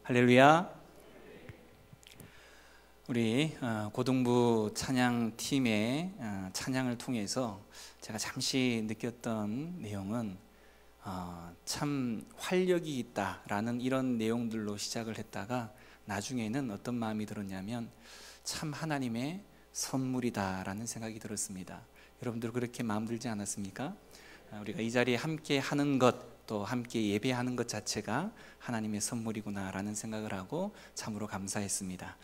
할렐루야. 우리 고등부 찬양팀의 찬양을 통해서 제가 잠시 느꼈던 내용은 참 활력이 있다라는 이런 내용들로 시작을 했다가 나중에는 어떤 마음이 들었냐면 참 하나님의 선물이다라는 생각이 들었습니다. 여러분들 그렇게 마음 들지 않았습니까? 우리가 이 자리에 함께 하는 것, 또 함께 예배하는 것 자체가 하나님의 선물이구나라는 생각을 하고 참으로 감사했습니다.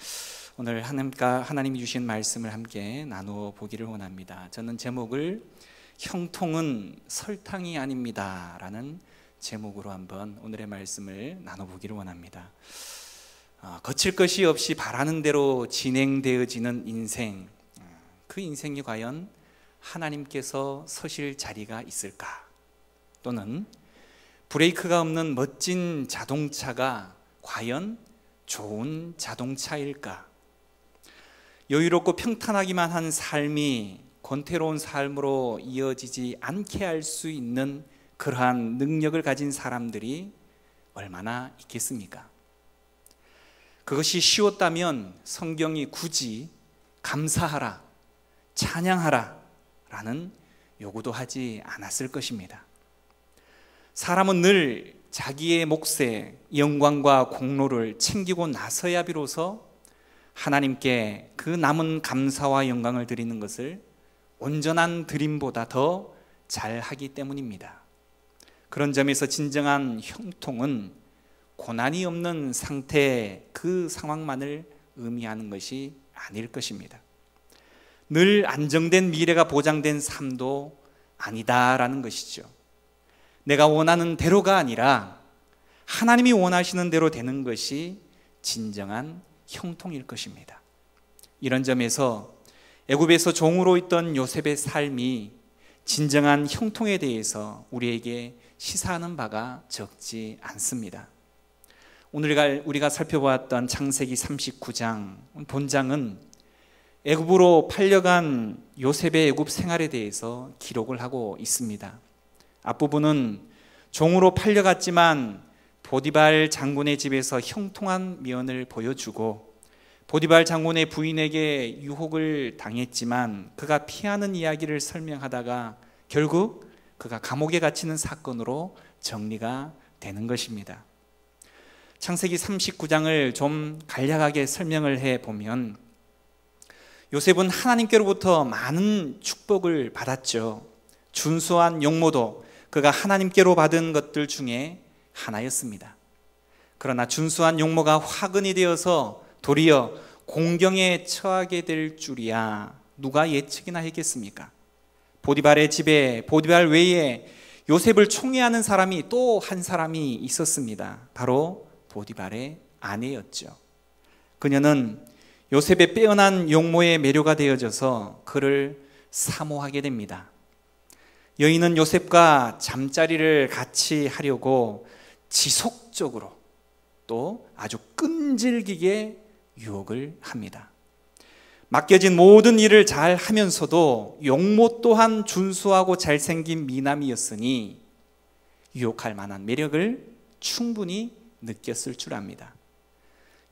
오늘 하나님이 주신 말씀을 함께 나누어 보기를 원합니다. 저는 제목을 형통은 설탕이 아닙니다 라는 제목으로 한번 오늘의 말씀을 나눠보기를 원합니다. 거칠 것이 없이 바라는 대로 진행되어지는 인생, 그 인생이 과연 하나님께서 서실 자리가 있을까? 또는 브레이크가 없는 멋진 자동차가 과연 좋은 자동차일까? 여유롭고 평탄하기만 한 삶이 권태로운 삶으로 이어지지 않게 할 수 있는 그러한 능력을 가진 사람들이 얼마나 있겠습니까? 그것이 쉬웠다면 성경이 굳이 감사하라, 찬양하라 라는 요구도 하지 않았을 것입니다. 사람은 늘 자기의 몫의 영광과 공로를 챙기고 나서야 비로소 하나님께 그 남은 감사와 영광을 드리는 것을 온전한 드림보다 더 잘하기 때문입니다. 그런 점에서 진정한 형통은 고난이 없는 상태, 그 상황만을 의미하는 것이 아닐 것입니다. 늘 안정된 미래가 보장된 삶도 아니다라는 것이죠. 내가 원하는 대로가 아니라 하나님이 원하시는 대로 되는 것이 진정한 형통일 것입니다. 이런 점에서 애굽에서 종으로 있던 요셉의 삶이 진정한 형통에 대해서 우리에게 시사하는 바가 적지 않습니다. 오늘 우리가 살펴보았던 창세기 39장 본장은 애굽으로 팔려간 요셉의 애굽 생활에 대해서 기록을 하고 있습니다. 앞부분은 종으로 팔려갔지만 보디발 장군의 집에서 형통한 면을 보여주고 보디발 장군의 부인에게 유혹을 당했지만 그가 피하는 이야기를 설명하다가 결국 그가 감옥에 갇히는 사건으로 정리가 되는 것입니다. 창세기 39장을 좀 간략하게 설명을 해보면 요셉은 하나님께로부터 많은 축복을 받았죠. 준수한 용모도 그가 하나님께로 받은 것들 중에 하나였습니다. 그러나 준수한 용모가 화근이 되어서 도리어 공경에 처하게 될 줄이야 누가 예측이나 했겠습니까? 보디발의 집에 보디발 외에 요셉을 총애하는 사람이 또 한 사람이 있었습니다. 바로 보디발의 아내였죠. 그녀는 요셉의 빼어난 용모에 매료가 되어져서 그를 사모하게 됩니다. 여인은 요셉과 잠자리를 같이 하려고 지속적으로 또 아주 끈질기게 유혹을 합니다. 맡겨진 모든 일을 잘 하면서도 용모 또한 준수하고 잘생긴 미남이었으니 유혹할 만한 매력을 충분히 느꼈을 줄 압니다.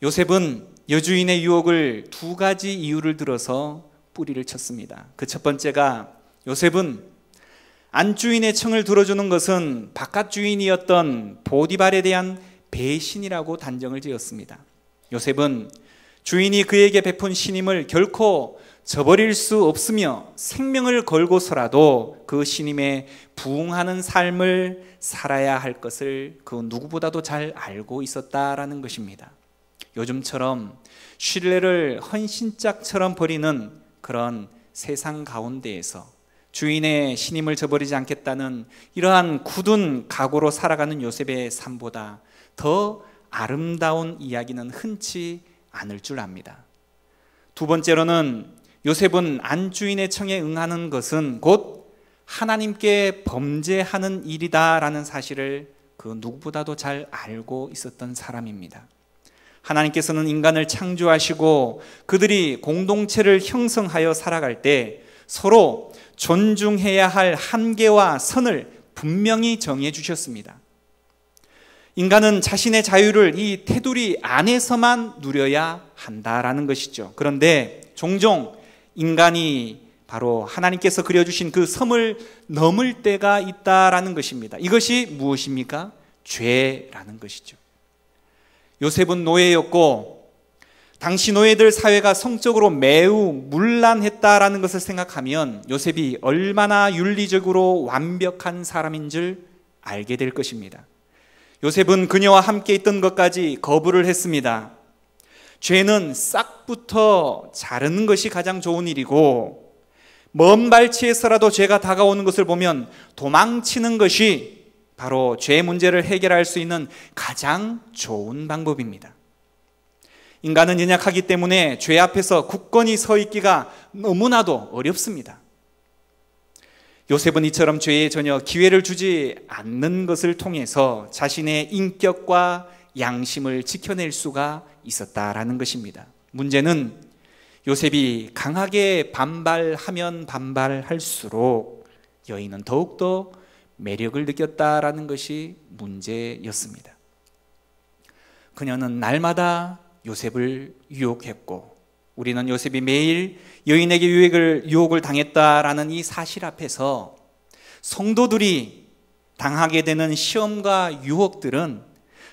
요셉은 여주인의 유혹을 두 가지 이유를 들어서 뿌리를 쳤습니다. 그 첫 번째가 요셉은 안주인의 청을 들어주는 것은 바깥 주인이었던 보디발에 대한 배신이라고 단정을 지었습니다. 요셉은 주인이 그에게 베푼 신임을 결코 저버릴 수 없으며 생명을 걸고서라도 그 신임에 부응하는 삶을 살아야 할 것을 그 누구보다도 잘 알고 있었다라는 것입니다. 요즘처럼 신뢰를 헌신짝처럼 버리는 그런 세상 가운데에서 주인의 신임을 저버리지 않겠다는 이러한 굳은 각오로 살아가는 요셉의 삶보다 더 아름다운 이야기는 흔치 않을 줄 압니다. 두 번째로는 요셉은 안주인의 청에 응하는 것은 곧 하나님께 범죄하는 일이다라는 사실을 그 누구보다도 잘 알고 있었던 사람입니다. 하나님께서는 인간을 창조하시고 그들이 공동체를 형성하여 살아갈 때 서로 존중해야 할 한계와 선을 분명히 정해 주셨습니다. 인간은 자신의 자유를 이 테두리 안에서만 누려야 한다라는 것이죠. 그런데 종종 인간이 바로 하나님께서 그려주신 그 섬을 넘을 때가 있다라는 것입니다. 이것이 무엇입니까? 죄라는 것이죠. 요셉은 노예였고 당시 노예들 사회가 성적으로 매우 문란했다라는 것을 생각하면 요셉이 얼마나 윤리적으로 완벽한 사람인 줄 알게 될 것입니다. 요셉은 그녀와 함께 있던 것까지 거부를 했습니다. 죄는 싹부터 자르는 것이 가장 좋은 일이고 먼 발치에서라도 죄가 다가오는 것을 보면 도망치는 것이 바로 죄 문제를 해결할 수 있는 가장 좋은 방법입니다. 인간은 연약하기 때문에 죄 앞에서 굳건히 서 있기가 너무나도 어렵습니다. 요셉은 이처럼 죄에 전혀 기회를 주지 않는 것을 통해서 자신의 인격과 양심을 지켜낼 수가 있었다라는 것입니다. 문제는 요셉이 강하게 반발하면 반발할수록 여인은 더욱더 매력을 느꼈다라는 것이 문제였습니다. 그녀는 날마다 요셉을 유혹했고 우리는 요셉이 매일 여인에게 유혹을 당했다라는 이 사실 앞에서 성도들이 당하게 되는 시험과 유혹들은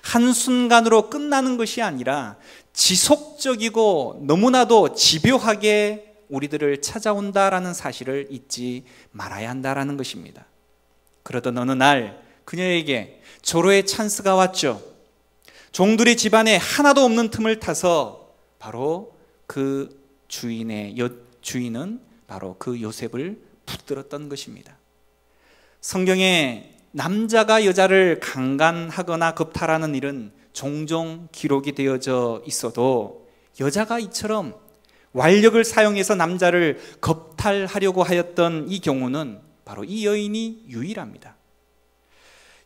한순간으로 끝나는 것이 아니라 지속적이고 너무나도 집요하게 우리들을 찾아온다라는 사실을 잊지 말아야 한다라는 것입니다. 그러던 어느 날 그녀에게 절호의 찬스가 왔죠. 종들이 집안에 하나도 없는 틈을 타서 바로 그 주인은 바로 그 요셉을 붙들었던 것입니다. 성경에 남자가 여자를 강간하거나 겁탈하는 일은 종종 기록이 되어져 있어도 여자가 이처럼 완력을 사용해서 남자를 겁탈하려고 하였던 이 경우는 바로 이 여인이 유일합니다.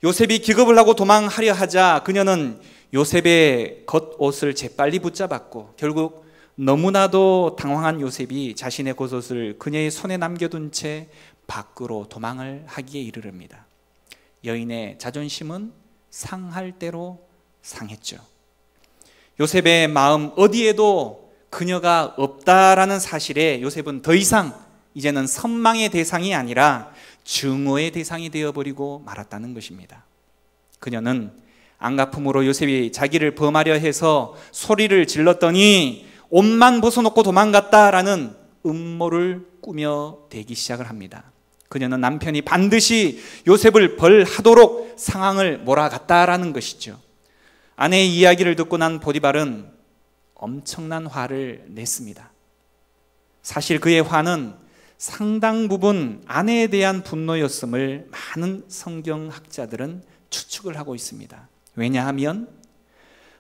요셉이 기겁을 하고 도망하려 하자 그녀는 요셉의 겉옷을 재빨리 붙잡았고 결국 너무나도 당황한 요셉이 자신의 겉옷을 그녀의 손에 남겨둔 채 밖으로 도망을 하기에 이르릅니다. 여인의 자존심은 상할 대로 상했죠. 요셉의 마음 어디에도 그녀가 없다라는 사실에 요셉은 더 이상 이제는 선망의 대상이 아니라 증오의 대상이 되어버리고 말았다는 것입니다. 그녀는 안가품으로 요셉이 자기를 범하려 해서 소리를 질렀더니 옷만 벗어놓고 도망갔다라는 음모를 꾸며 대기 시작을 합니다. 그녀는 남편이 반드시 요셉을 벌하도록 상황을 몰아갔다라는 것이죠. 아내의 이야기를 듣고 난 보디발은 엄청난 화를 냈습니다. 사실 그의 화는 상당 부분 아내에 대한 분노였음을 많은 성경학자들은 추측을 하고 있습니다. 왜냐하면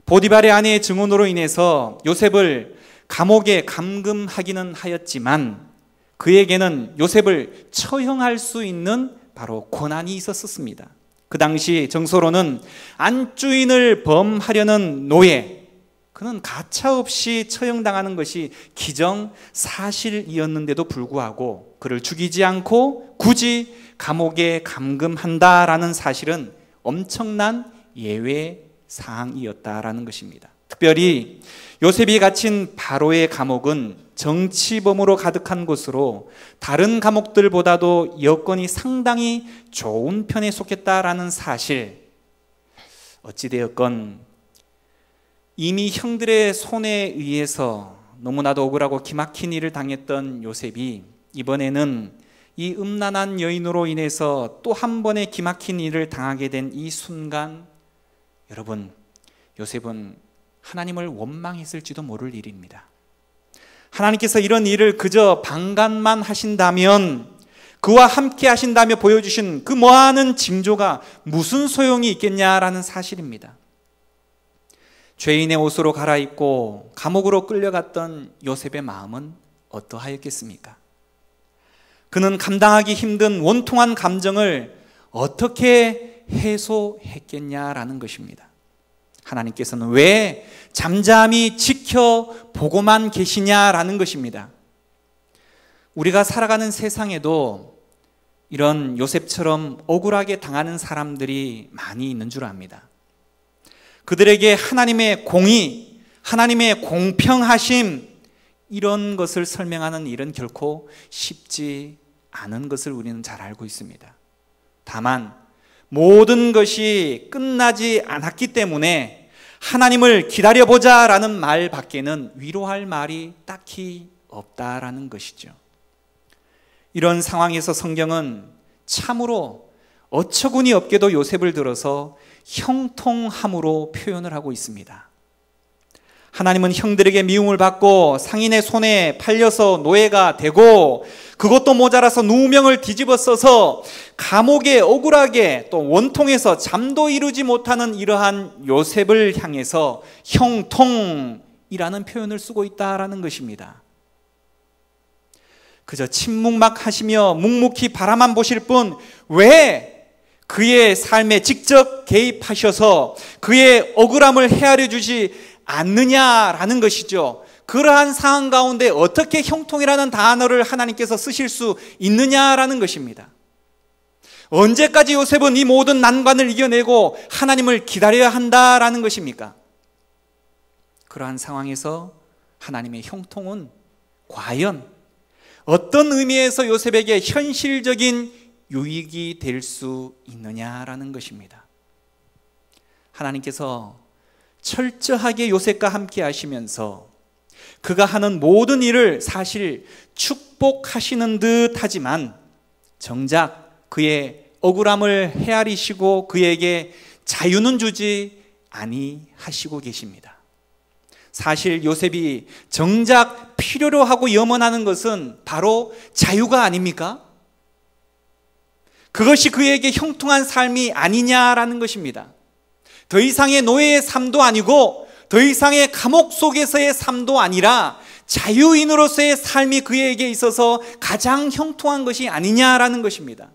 보디발의 아내의 증언으로 인해서 요셉을 감옥에 감금하기는 하였지만 그에게는 요셉을 처형할 수 있는 바로 권한이 있었습니다. 그 당시 정서로는 안주인을 범하려는 노예, 그는 가차없이 처형당하는 것이 기정사실이었는데도 불구하고 그를 죽이지 않고 굳이 감옥에 감금한다라는 사실은 엄청난 예외 사항이었다라는 것입니다. 특별히 요셉이 갇힌 바로의 감옥은 정치범으로 가득한 곳으로 다른 감옥들보다도 여건이 상당히 좋은 편에 속했다라는 사실, 어찌되었건 이미 형들의 손에 의해서 너무나도 억울하고 기막힌 일을 당했던 요셉이 이번에는 이 음란한 여인으로 인해서 또 한 번의 기막힌 일을 당하게 된 이 순간, 여러분, 요셉은 하나님을 원망했을지도 모를 일입니다. 하나님께서 이런 일을 그저 방관만 하신다면, 그와 함께 하신다며 보여주신 그 뭐하는 징조가 무슨 소용이 있겠냐라는 사실입니다. 죄인의 옷으로 갈아입고 감옥으로 끌려갔던 요셉의 마음은 어떠하였겠습니까? 그는 감당하기 힘든 원통한 감정을 어떻게 해소했겠냐라는 것입니다. 하나님께서는 왜 잠잠히 지켜보고만 계시냐라는 것입니다. 우리가 살아가는 세상에도 이런 요셉처럼 억울하게 당하는 사람들이 많이 있는 줄 압니다. 그들에게 하나님의 공의, 하나님의 공평하심, 이런 것을 설명하는 일은 결코 쉽지 않은 것을 우리는 잘 알고 있습니다. 다만 모든 것이 끝나지 않았기 때문에 하나님을 기다려보자 라는 말 밖에는 위로할 말이 딱히 없다라는 것이죠. 이런 상황에서 성경은 참으로 어처구니 없게도 요셉을 들어서 형통함으로 표현을 하고 있습니다. 하나님은 형들에게 미움을 받고 상인의 손에 팔려서 노예가 되고 그것도 모자라서 누명을 뒤집어 써서 감옥에 억울하게 또 원통해서 잠도 이루지 못하는 이러한 요셉을 향해서 형통이라는 표현을 쓰고 있다라는 것입니다. 그저 침묵막 하시며 묵묵히 바라만 보실 뿐 왜 그의 삶에 직접 개입하셔서 그의 억울함을 헤아려 주지 않느냐라는 것이죠. 그러한 상황 가운데 어떻게 형통이라는 단어를 하나님께서 쓰실 수 있느냐라는 것입니다. 언제까지 요셉은 이 모든 난관을 이겨내고 하나님을 기다려야 한다라는 것입니까? 그러한 상황에서 하나님의 형통은 과연 어떤 의미에서 요셉에게 현실적인 유익이 될 수 있느냐라는 것입니다. 하나님께서 철저하게 요셉과 함께 하시면서 그가 하는 모든 일을 사실 축복하시는 듯 하지만 정작 그의 억울함을 헤아리시고 그에게 자유는 주지 아니하시고 계십니다. 사실 요셉이 정작 필요로 하고 염원하는 것은 바로 자유가 아닙니까? 그것이 그에게 형통한 삶이 아니냐라는 것입니다. 더 이상의 노예의 삶도 아니고 더 이상의 감옥 속에서의 삶도 아니라 자유인으로서의 삶이 그에게 있어서 가장 형통한 것이 아니냐라는 것입니다.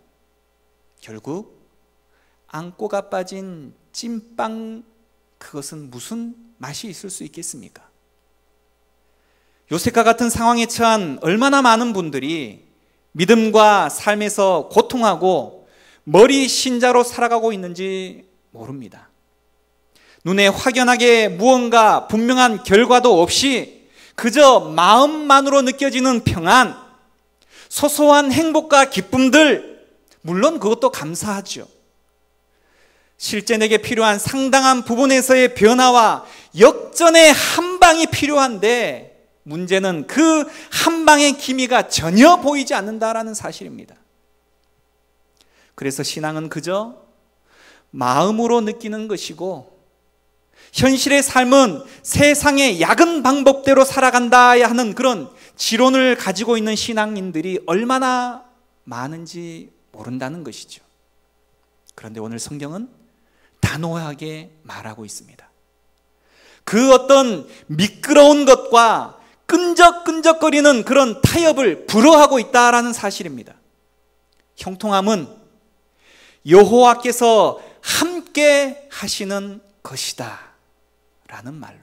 결국 안고가 빠진 찐빵, 그것은 무슨 맛이 있을 수 있겠습니까? 요셉과 같은 상황에 처한 얼마나 많은 분들이 믿음과 삶에서 고통하고 머리 신자로 살아가고 있는지 모릅니다. 눈에 확연하게 무언가 분명한 결과도 없이 그저 마음만으로 느껴지는 평안, 소소한 행복과 기쁨들, 물론 그것도 감사하죠. 실제 내게 필요한 상당한 부분에서의 변화와 역전의 한 방이 필요한데 문제는 그 한 방의 기미가 전혀 보이지 않는다라는 사실입니다. 그래서 신앙은 그저 마음으로 느끼는 것이고 현실의 삶은 세상의 약은 방법대로 살아간다 하는 그런 지론을 가지고 있는 신앙인들이 얼마나 많은지 모른다는 것이죠. 그런데 오늘 성경은 단호하게 말하고 있습니다. 그 어떤 미끄러운 것과 끈적끈적거리는 그런 타협을 불허하고 있다라는 사실입니다. 형통함은 여호와께서 함께 하시는 것이다 라는 말로.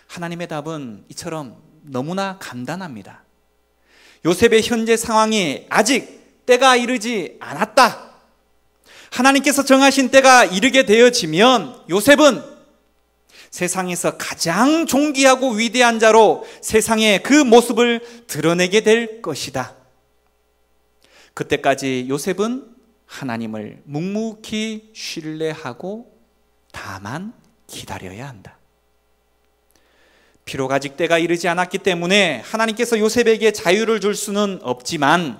하나님의 답은 이처럼 너무나 간단합니다. 요셉의 현재 상황이 아직 때가 이르지 않았다. 하나님께서 정하신 때가 이르게 되어지면 요셉은 세상에서 가장 존귀하고 위대한 자로 세상에 그 모습을 드러내게 될 것이다. 그때까지 요셉은 하나님을 묵묵히 신뢰하고 다만 기다려야 한다. 비록 아직 때가 이르지 않았기 때문에 하나님께서 요셉에게 자유를 줄 수는 없지만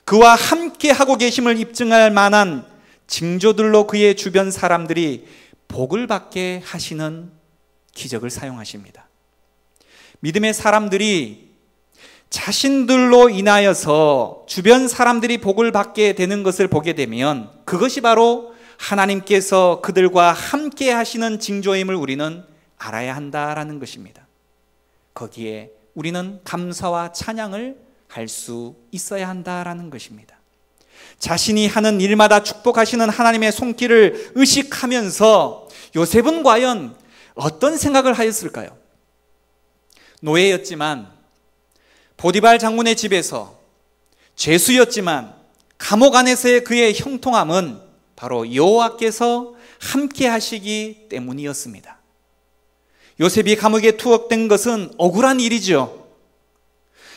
그와 함께 하고 계심을 입증할 만한 징조들로 그의 주변 사람들이 복을 받게 하시는 기적을 사용하십니다. 믿음의 사람들이 자신들로 인하여서 주변 사람들이 복을 받게 되는 것을 보게 되면 그것이 바로 하나님께서 그들과 함께 하시는 징조임을 우리는 알아야 한다라는 것입니다. 거기에 우리는 감사와 찬양을 할 수 있어야 한다라는 것입니다. 자신이 하는 일마다 축복하시는 하나님의 손길을 의식하면서 요셉은 과연 어떤 생각을 하였을까요? 노예였지만 보디발 장군의 집에서 죄수였지만 감옥 안에서의 그의 형통함은 바로 여호와께서 함께 하시기 때문이었습니다. 요셉이 감옥에 투옥된 것은 억울한 일이죠.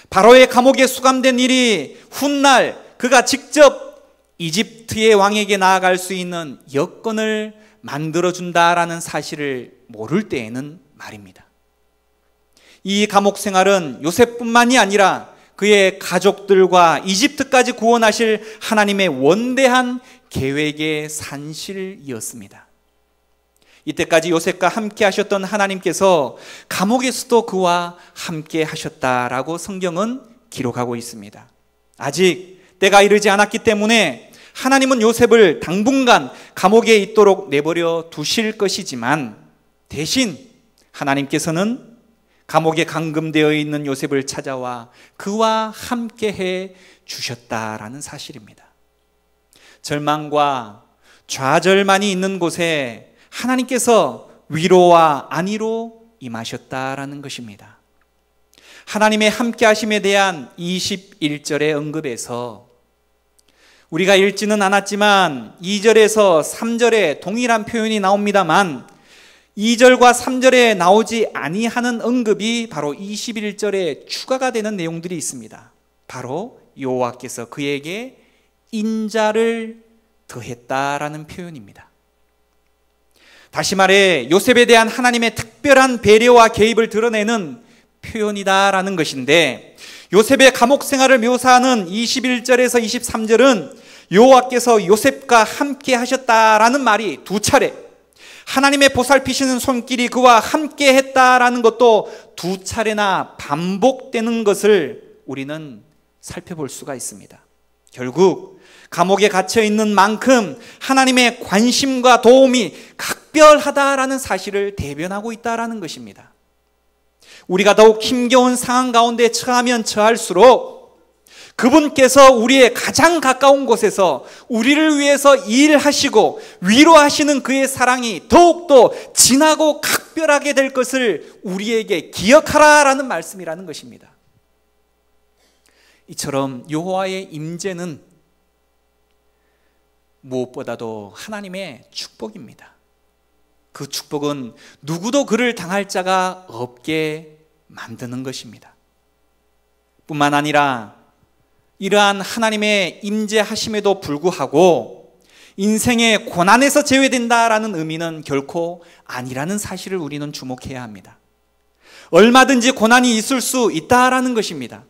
바로의 감옥에 수감된 일이 훗날 그가 직접 이집트의 왕에게 나아갈 수 있는 여건을 만들어준다라는 사실을 모를 때에는 말입니다. 이 감옥 생활은 요셉뿐만이 아니라 그의 가족들과 이집트까지 구원하실 하나님의 원대한 계획의 산실이었습니다. 이때까지 요셉과 함께 하셨던 하나님께서 감옥에서도 그와 함께 하셨다라고 성경은 기록하고 있습니다. 아직 때가 이르지 않았기 때문에 하나님은 요셉을 당분간 감옥에 있도록 내버려 두실 것이지만 대신 하나님께서는 감옥에 감금되어 있는 요셉을 찾아와 그와 함께 해 주셨다라는 사실입니다. 절망과 좌절만이 있는 곳에 하나님께서 위로와 안위로 임하셨다라는 것입니다. 하나님의 함께 하심에 대한 21절의 언급에서 우리가 읽지는 않았지만 2절에서 3절에 동일한 표현이 나옵니다만 2절과 3절에 나오지 아니하는 언급이 바로 21절에 추가가 되는 내용들이 있습니다. 바로 여호와께서 그에게 인자를 더했다라는 표현입니다. 다시 말해 요셉에 대한 하나님의 특별한 배려와 개입을 드러내는 표현이다라는 것인데, 요셉의 감옥 생활을 묘사하는 21절에서 23절은 여호와께서 요셉과 함께 하셨다라는 말이 두 차례, 하나님의 보살피시는 손길이 그와 함께 했다라는 것도 두 차례나 반복되는 것을 우리는 살펴볼 수가 있습니다. 결국 감옥에 갇혀 있는 만큼 하나님의 관심과 도움이 각별하다라는 사실을 대변하고 있다라는 것입니다. 우리가 더욱 힘겨운 상황 가운데 처하면 처할수록 그분께서 우리의 가장 가까운 곳에서 우리를 위해서 일하시고 위로하시는 그의 사랑이 더욱더 진하고 각별하게 될 것을 우리에게 기억하라라는 말씀이라는 것입니다. 이처럼 여호와의 임재는 무엇보다도 하나님의 축복입니다. 그 축복은 누구도 그를 당할 자가 없게 만드는 것입니다. 뿐만 아니라 이러한 하나님의 임재하심에도 불구하고 인생의 고난에서 제외된다라는 의미는 결코 아니라는 사실을 우리는 주목해야 합니다. 얼마든지 고난이 있을 수 있다라는 것입니다.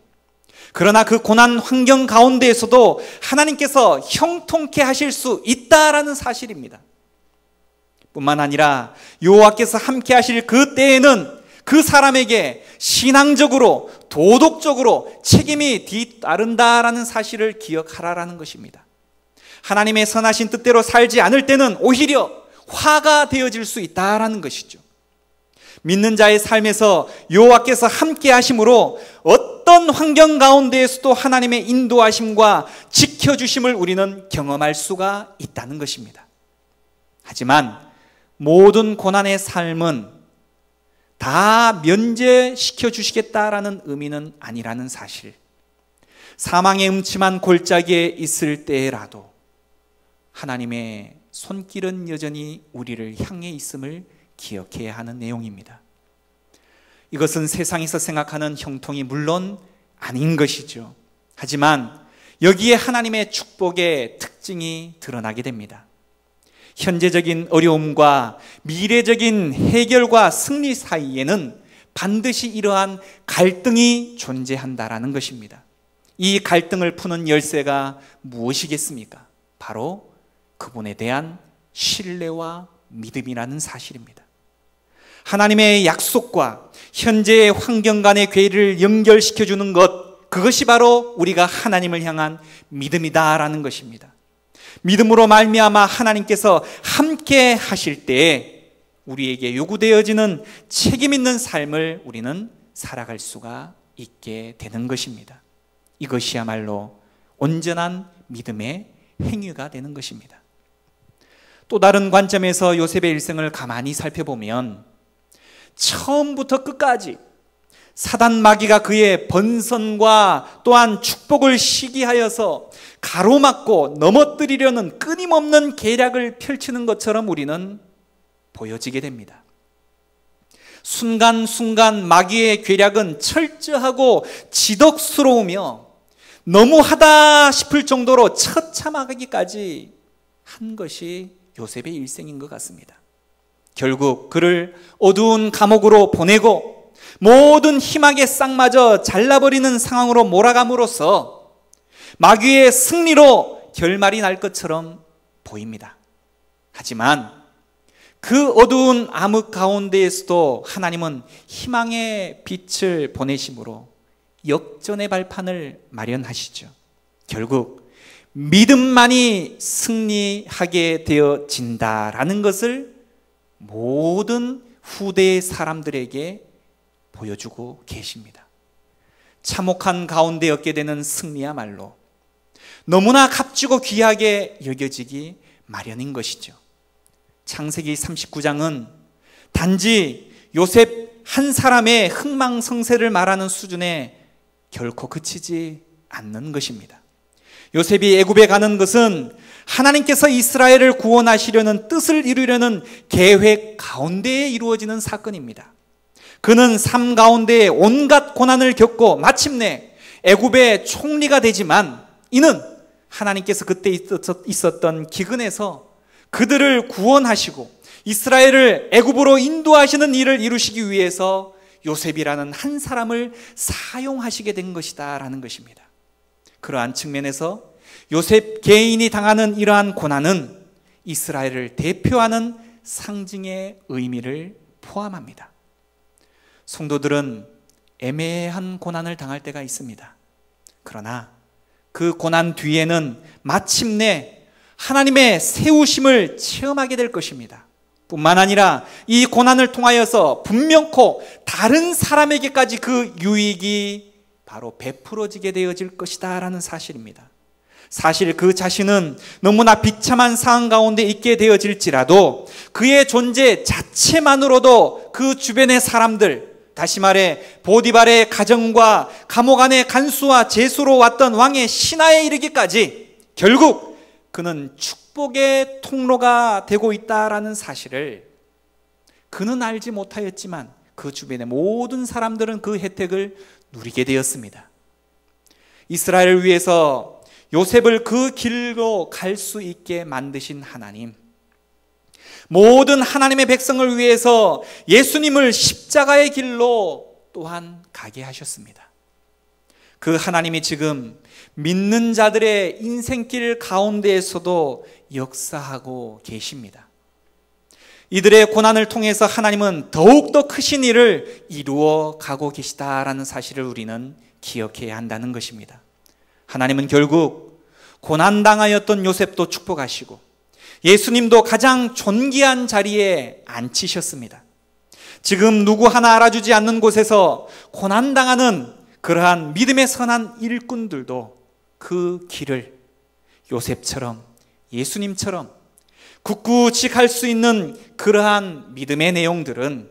그러나 그 고난 환경 가운데에서도 하나님께서 형통케 하실 수 있다라는 사실입니다. 뿐만 아니라 여호와께서 함께 하실 그 때에는 그 사람에게 신앙적으로 도덕적으로 책임이 뒤따른다라는 사실을 기억하라라는 것입니다. 하나님의 선하신 뜻대로 살지 않을 때는 오히려 화가 되어질 수 있다라는 것이죠. 믿는 자의 삶에서 여호와께서 함께 하심으로 어떤 환경 가운데에서도 하나님의 인도하심과 지켜주심을 우리는 경험할 수가 있다는 것입니다. 하지만 모든 고난의 삶은 다 면제시켜 주시겠다라는 의미는 아니라는 사실, 사망의 음침한 골짜기에 있을 때라도 하나님의 손길은 여전히 우리를 향해 있음을 기억해야 하는 내용입니다. 이것은 세상에서 생각하는 형통이 물론 아닌 것이죠. 하지만 여기에 하나님의 축복의 특징이 드러나게 됩니다. 현재적인 어려움과 미래적인 해결과 승리 사이에는 반드시 이러한 갈등이 존재한다라는 것입니다. 이 갈등을 푸는 열쇠가 무엇이겠습니까? 바로 그분에 대한 신뢰와 믿음이라는 사실입니다. 하나님의 약속과 현재의 환경 간의 괴리를 연결시켜주는 것, 그것이 바로 우리가 하나님을 향한 믿음이다라는 것입니다. 믿음으로 말미암아 하나님께서 함께 하실 때에 우리에게 요구되어지는 책임 있는 삶을 우리는 살아갈 수가 있게 되는 것입니다. 이것이야말로 온전한 믿음의 행위가 되는 것입니다. 또 다른 관점에서 요셉의 일생을 가만히 살펴보면 처음부터 끝까지 사단 마귀가 그의 번성과 또한 축복을 시기하여서 가로막고 넘어뜨리려는 끊임없는 계략을 펼치는 것처럼 우리는 보여지게 됩니다. 순간순간 마귀의 계략은 철저하고 지독스러우며 너무하다 싶을 정도로 처참하기까지 한 것이 요셉의 일생인 것 같습니다. 결국 그를 어두운 감옥으로 보내고 모든 희망의 싹마저 잘라버리는 상황으로 몰아감으로써 마귀의 승리로 결말이 날 것처럼 보입니다. 하지만 그 어두운 암흑 가운데에서도 하나님은 희망의 빛을 보내심으로 역전의 발판을 마련하시죠. 결국 믿음만이 승리하게 되어진다라는 것을 모든 후대의 사람들에게 보여주고 계십니다. 참혹한 가운데 얻게 되는 승리야말로 너무나 값지고 귀하게 여겨지기 마련인 것이죠. 창세기 39장은 단지 요셉 한 사람의 흥망성쇠를 말하는 수준에 결코 그치지 않는 것입니다. 요셉이 애굽에 가는 것은 하나님께서 이스라엘을 구원하시려는 뜻을 이루려는 계획 가운데에 이루어지는 사건입니다. 그는 삶 가운데 온갖 고난을 겪고 마침내 애굽의 총리가 되지만 이는 하나님께서 그때 있었던 기근에서 그들을 구원하시고 이스라엘을 애굽으로 인도하시는 일을 이루시기 위해서 요셉이라는 한 사람을 사용하시게 된 것이다 라는 것입니다. 그러한 측면에서 요셉 개인이 당하는 이러한 고난은 이스라엘을 대표하는 상징의 의미를 포함합니다. 성도들은 애매한 고난을 당할 때가 있습니다. 그러나 그 고난 뒤에는 마침내 하나님의 세우심을 체험하게 될 것입니다. 뿐만 아니라 이 고난을 통하여서 분명코 다른 사람에게까지 그 유익이 바로 베풀어지게 되어질 것이다 라는 사실입니다. 사실 그 자신은 너무나 비참한 상황 가운데 있게 되어질지라도 그의 존재 자체만으로도 그 주변의 사람들, 다시 말해 보디발의 가정과 감옥 안의 간수와 제수로 왔던 왕의 신하에 이르기까지 결국 그는 축복의 통로가 되고 있다라는 사실을 그는 알지 못하였지만 그 주변의 모든 사람들은 그 혜택을 누리게 되었습니다. 이스라엘을 위해서 요셉을 그 길로 갈 수 있게 만드신 하나님, 모든 하나님의 백성을 위해서 예수님을 십자가의 길로 또한 가게 하셨습니다. 그 하나님이 지금 믿는 자들의 인생길 가운데에서도 역사하고 계십니다. 이들의 고난을 통해서 하나님은 더욱더 크신 일을 이루어 가고 계시다라는 사실을 우리는 기억해야 한다는 것입니다. 하나님은 결국 고난당하였던 요셉도 축복하시고 예수님도 가장 존귀한 자리에 앉히셨습니다. 지금 누구 하나 알아주지 않는 곳에서 고난당하는 그러한 믿음의 선한 일꾼들도 그 길을 요셉처럼 예수님처럼 굳굳이 갈 수 있는 그러한 믿음의 내용들은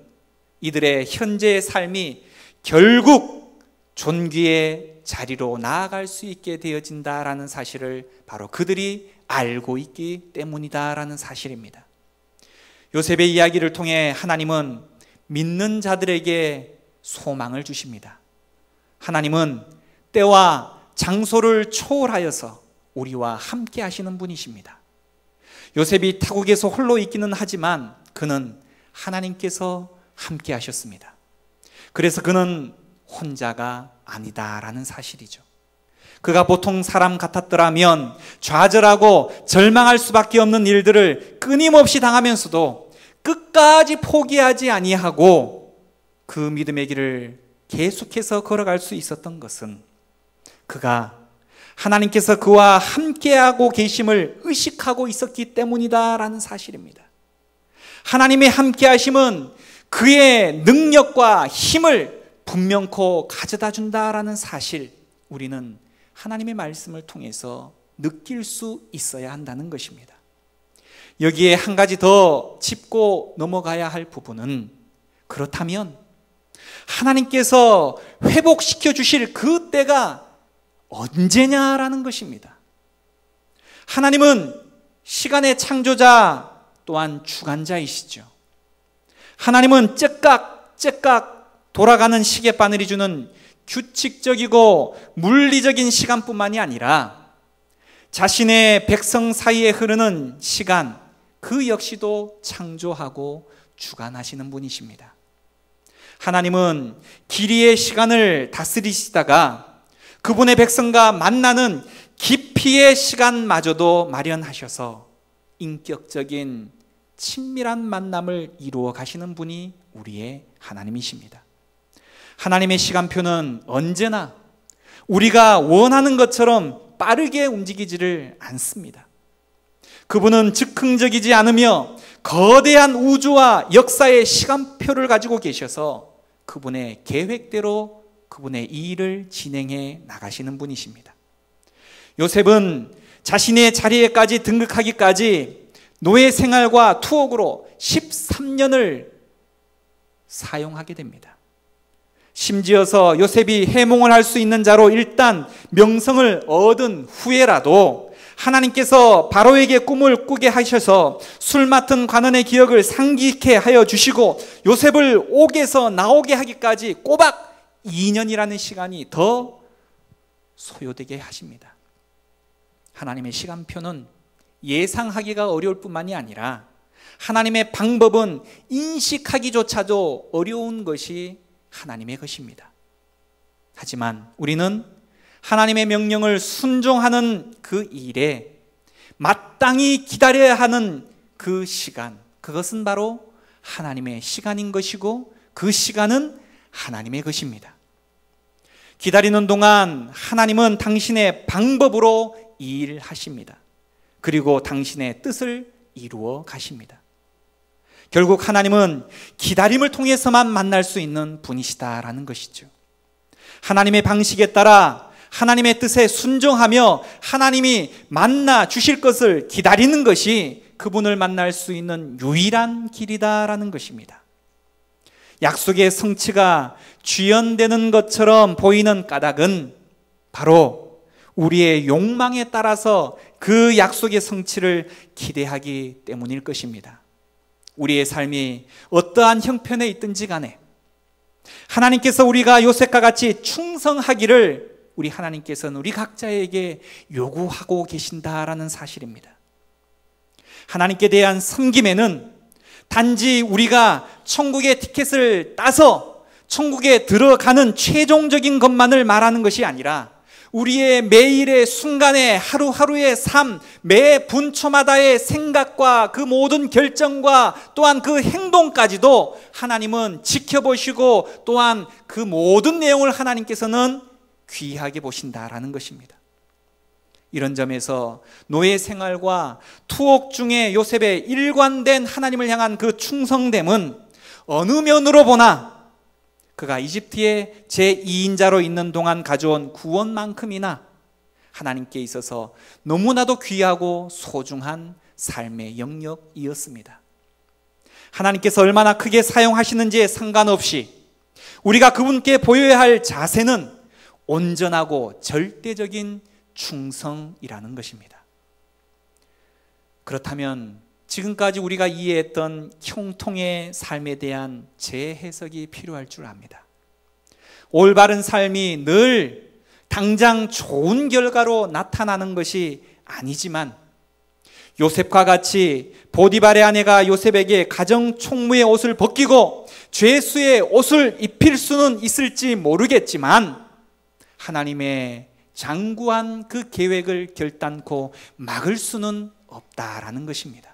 이들의 현재의 삶이 결국 존귀의 자리로 나아갈 수 있게 되어진다라는 사실을 바로 그들이 알고 있기 때문이다라는 사실입니다. 요셉의 이야기를 통해 하나님은 믿는 자들에게 소망을 주십니다. 하나님은 때와 장소를 초월하여서 우리와 함께 하시는 분이십니다. 요셉이 타국에서 홀로 있기는 하지만 그는 하나님께서 함께 하셨습니다. 그래서 그는 혼자가 아니다라는 사실이죠. 그가 보통 사람 같았더라면 좌절하고 절망할 수밖에 없는 일들을 끊임없이 당하면서도 끝까지 포기하지 아니하고 그 믿음의 길을 계속해서 걸어갈 수 있었던 것은 그가 하나님께서 그와 함께하고 계심을 의식하고 있었기 때문이다라는 사실입니다. 하나님의 함께하심은 그의 능력과 힘을 분명코 가져다 준다라는 사실, 우리는 하나님의 말씀을 통해서 느낄 수 있어야 한다는 것입니다. 여기에 한 가지 더 짚고 넘어가야 할 부분은, 그렇다면 하나님께서 회복시켜 주실 그 때가 언제냐라는 것입니다. 하나님은 시간의 창조자 또한 주관자이시죠. 하나님은 째깍째깍 돌아가는 시계바늘이 주는 규칙적이고 물리적인 시간뿐만이 아니라 자신의 백성 사이에 흐르는 시간, 그 역시도 창조하고 주관하시는 분이십니다. 하나님은 길이의 시간을 다스리시다가 그분의 백성과 만나는 깊이의 시간마저도 마련하셔서 인격적인 친밀한 만남을 이루어 가시는 분이 우리의 하나님이십니다. 하나님의 시간표는 언제나 우리가 원하는 것처럼 빠르게 움직이지를 않습니다. 그분은 즉흥적이지 않으며 거대한 우주와 역사의 시간표를 가지고 계셔서 그분의 계획대로 그분의 일을 진행해 나가시는 분이십니다. 요셉은 자신의 자리에까지 등극하기까지 노예 생활과 투옥으로 13년을 사용하게 됩니다. 심지어서 요셉이 해몽을 할 수 있는 자로 일단 명성을 얻은 후에라도 하나님께서 바로에게 꿈을 꾸게 하셔서 술 맡은 관원의 기억을 상기케 하여 주시고 요셉을 옥에서 나오게 하기까지 꼬박 2년이라는 시간이 더 소요되게 하십니다. 하나님의 시간표는 예상하기가 어려울 뿐만이 아니라 하나님의 방법은 인식하기조차도 어려운 것이 하나님의 것입니다. 하지만 우리는 하나님의 명령을 순종하는 그 일에 마땅히 기다려야 하는 그 시간, 그것은 바로 하나님의 시간인 것이고 그 시간은 하나님의 것입니다. 기다리는 동안 하나님은 당신의 방법으로 일하십니다. 그리고 당신의 뜻을 이루어 가십니다. 결국 하나님은 기다림을 통해서만 만날 수 있는 분이시다라는 것이죠. 하나님의 방식에 따라 하나님의 뜻에 순종하며 하나님이 만나 주실 것을 기다리는 것이 그분을 만날 수 있는 유일한 길이다라는 것입니다. 약속의 성취가 주연되는 것처럼 보이는 까닭은 바로 우리의 욕망에 따라서 그 약속의 성취를 기대하기 때문일 것입니다. 우리의 삶이 어떠한 형편에 있든지 간에 하나님께서 우리가 요셉과 같이 충성하기를 우리 하나님께서는 우리 각자에게 요구하고 계신다라는 사실입니다. 하나님께 대한 섬김에는 단지 우리가 천국의 티켓을 따서 천국에 들어가는 최종적인 것만을 말하는 것이 아니라 우리의 매일의 순간의 하루하루의 삶, 매 분초마다의 생각과 그 모든 결정과 또한 그 행동까지도 하나님은 지켜보시고 또한 그 모든 내용을 하나님께서는 귀하게 보신다라는 것입니다. 이런 점에서 노예 생활과 투옥 중에 요셉의 일관된 하나님을 향한 그 충성됨은 어느 면으로 보나 그가 이집트의 제2인자로 있는 동안 가져온 구원만큼이나 하나님께 있어서 너무나도 귀하고 소중한 삶의 영역이었습니다. 하나님께서 얼마나 크게 사용하시는지에 상관없이 우리가 그분께 보여야 할 자세는 온전하고 절대적인 충성이라는 것입니다. 그렇다면 지금까지 우리가 이해했던 형통의 삶에 대한 재해석이 필요할 줄 압니다. 올바른 삶이 늘 당장 좋은 결과로 나타나는 것이 아니지만 요셉과 같이 보디발의 아내가 요셉에게 가정 총무의 옷을 벗기고 죄수의 옷을 입힐 수는 있을지 모르겠지만 하나님의 장구한 그 계획을 결단코 막을 수는 없다라는 것입니다.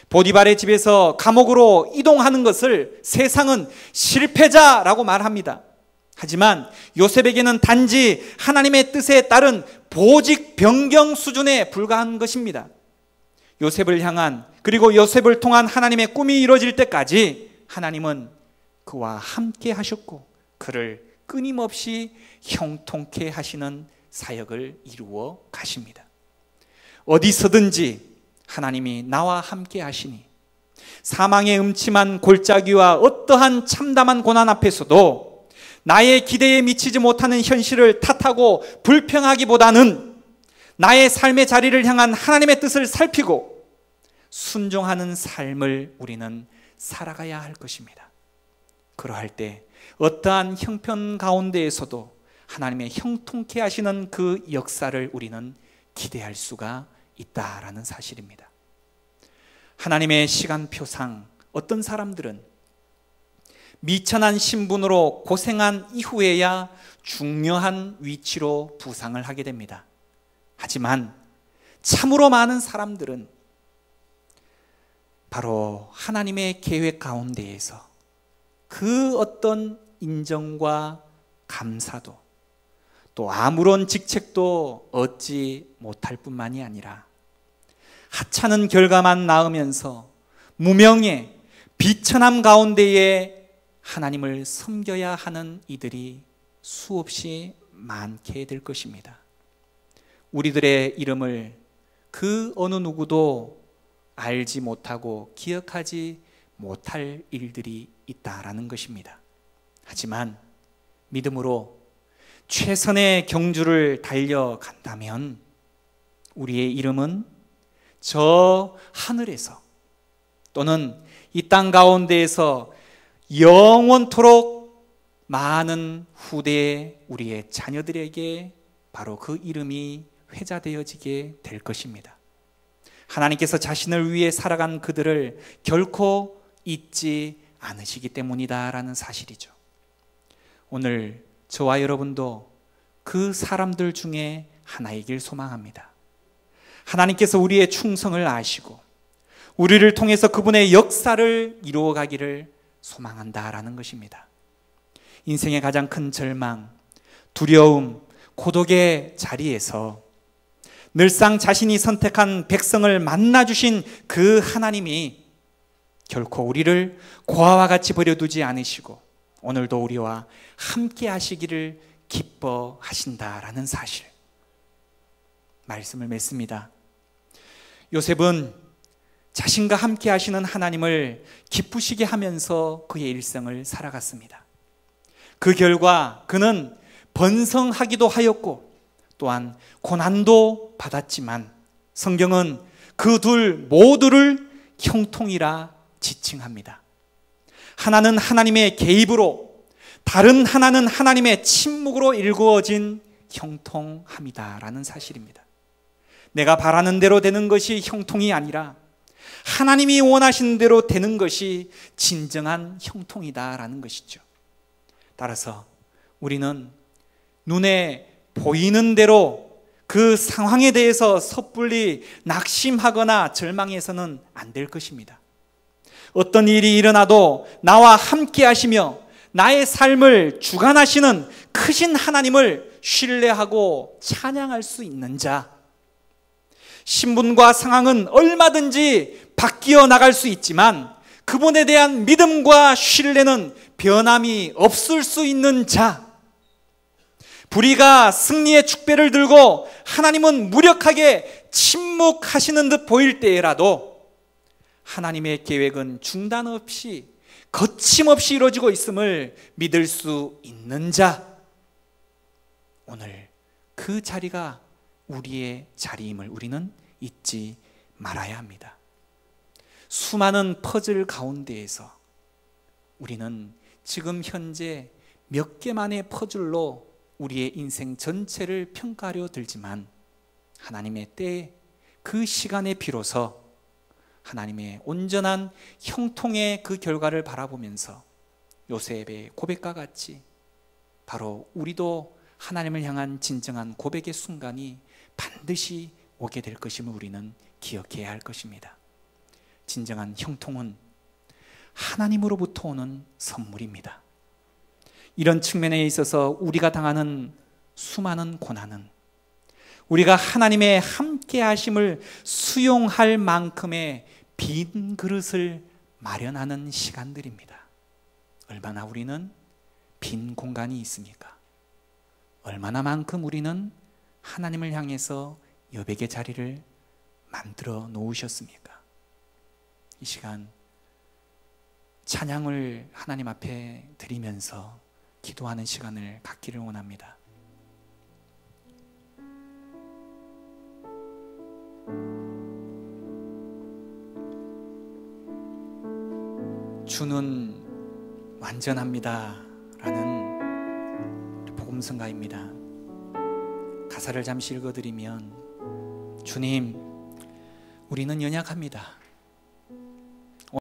보디발의 집에서 감옥으로 이동하는 것을 세상은 실패자라고 말합니다. 하지만 요셉에게는 단지 하나님의 뜻에 따른 보직 변경 수준에 불과한 것입니다. 요셉을 향한 그리고 요셉을 통한 하나님의 꿈이 이루어질 때까지 하나님은 그와 함께 하셨고 그를 끊임없이 형통케 하시는 사역을 이루어 가십니다. 어디서든지 하나님이 나와 함께 하시니 사망의 음침한 골짜기와 어떠한 참담한 고난 앞에서도 나의 기대에 미치지 못하는 현실을 탓하고 불평하기보다는 나의 삶의 자리를 향한 하나님의 뜻을 살피고 순종하는 삶을 우리는 살아가야 할 것입니다. 그러할 때 어떠한 형편 가운데에서도 하나님의 형통케 하시는 그 역사를 우리는 기대할 수가 있다라는 사실입니다. 하나님의 시간표상 어떤 사람들은 미천한 신분으로 고생한 이후에야 중요한 위치로 부상을 하게 됩니다. 하지만 참으로 많은 사람들은 바로 하나님의 계획 가운데에서 그 어떤 인정과 감사도 또 아무런 직책도 얻지 못할 뿐만이 아니라 하찮은 결과만 낳으면서 무명의 비천함 가운데에 하나님을 섬겨야 하는 이들이 수없이 많게 될 것입니다. 우리들의 이름을 그 어느 누구도 알지 못하고 기억하지 못할 일들이 있다라는 것입니다. 하지만 믿음으로 최선의 경주를 달려간다면 우리의 이름은 저 하늘에서 또는 이 땅 가운데에서 영원토록 많은 후대의 우리의 자녀들에게 바로 그 이름이 회자되어지게 될 것입니다. 하나님께서 자신을 위해 살아간 그들을 결코 잊지 않으시기 때문이다라는 사실이죠. 오늘 저와 여러분도 그 사람들 중에 하나이길 소망합니다. 하나님께서 우리의 충성을 아시고 우리를 통해서 그분의 역사를 이루어가기를 소망한다라는 것입니다. 인생의 가장 큰 절망, 두려움, 고독의 자리에서 늘상 자신이 선택한 백성을 만나주신 그 하나님이 결코 우리를 고아와 같이 버려두지 않으시고 오늘도 우리와 함께 하시기를 기뻐하신다라는 사실, 말씀을 맺습니다. 요셉은 자신과 함께 하시는 하나님을 기쁘시게 하면서 그의 일생을 살아갔습니다. 그 결과 그는 번성하기도 하였고 또한 고난도 받았지만 성경은 그 둘 모두를 형통이라 지칭합니다. 하나는 하나님의 개입으로, 다른 하나는 하나님의 침묵으로 일구어진 형통함이다라는 사실입니다. 내가 바라는 대로 되는 것이 형통이 아니라 하나님이 원하시는 대로 되는 것이 진정한 형통이다라는 것이죠. 따라서 우리는 눈에 보이는 대로 그 상황에 대해서 섣불리 낙심하거나 절망해서는 안 될 것입니다. 어떤 일이 일어나도 나와 함께 하시며 나의 삶을 주관하시는 크신 하나님을 신뢰하고 찬양할 수 있는 자, 신분과 상황은 얼마든지 바뀌어 나갈 수 있지만 그분에 대한 믿음과 신뢰는 변함이 없을 수 있는 자, 불의가 승리의 축배를 들고 하나님은 무력하게 침묵하시는 듯 보일 때라도 하나님의 계획은 중단 없이 거침없이 이루어지고 있음을 믿을 수 있는 자, 오늘 그 자리가 우리의 자리임을 우리는 잊지 말아야 합니다. 수많은 퍼즐 가운데에서 우리는 지금 현재 몇 개만의 퍼즐로 우리의 인생 전체를 평가하려 들지만 하나님의 때에 그 시간에 비로소 하나님의 온전한 형통의 그 결과를 바라보면서 요셉의 고백과 같이 바로 우리도 하나님을 향한 진정한 고백의 순간이 반드시 오게 될 것임을 우리는 기억해야 할 것입니다. 진정한 형통은 하나님으로부터 오는 선물입니다. 이런 측면에 있어서 우리가 당하는 수많은 고난은 우리가 하나님의 함께 하심을 수용할 만큼의 빈 그릇을 마련하는 시간들입니다. 얼마나 우리는 빈 공간이 있습니까? 얼마나 만큼 우리는 하나님을 향해서 여백의 자리를 만들어 놓으셨습니까? 이 시간 찬양을 하나님 앞에 드리면서 기도하는 시간을 갖기를 원합니다. 주는 완전합니다 라는 복음성가입니다. 가사를 잠시 읽어드리면, 주님, 우리는 연약합니다.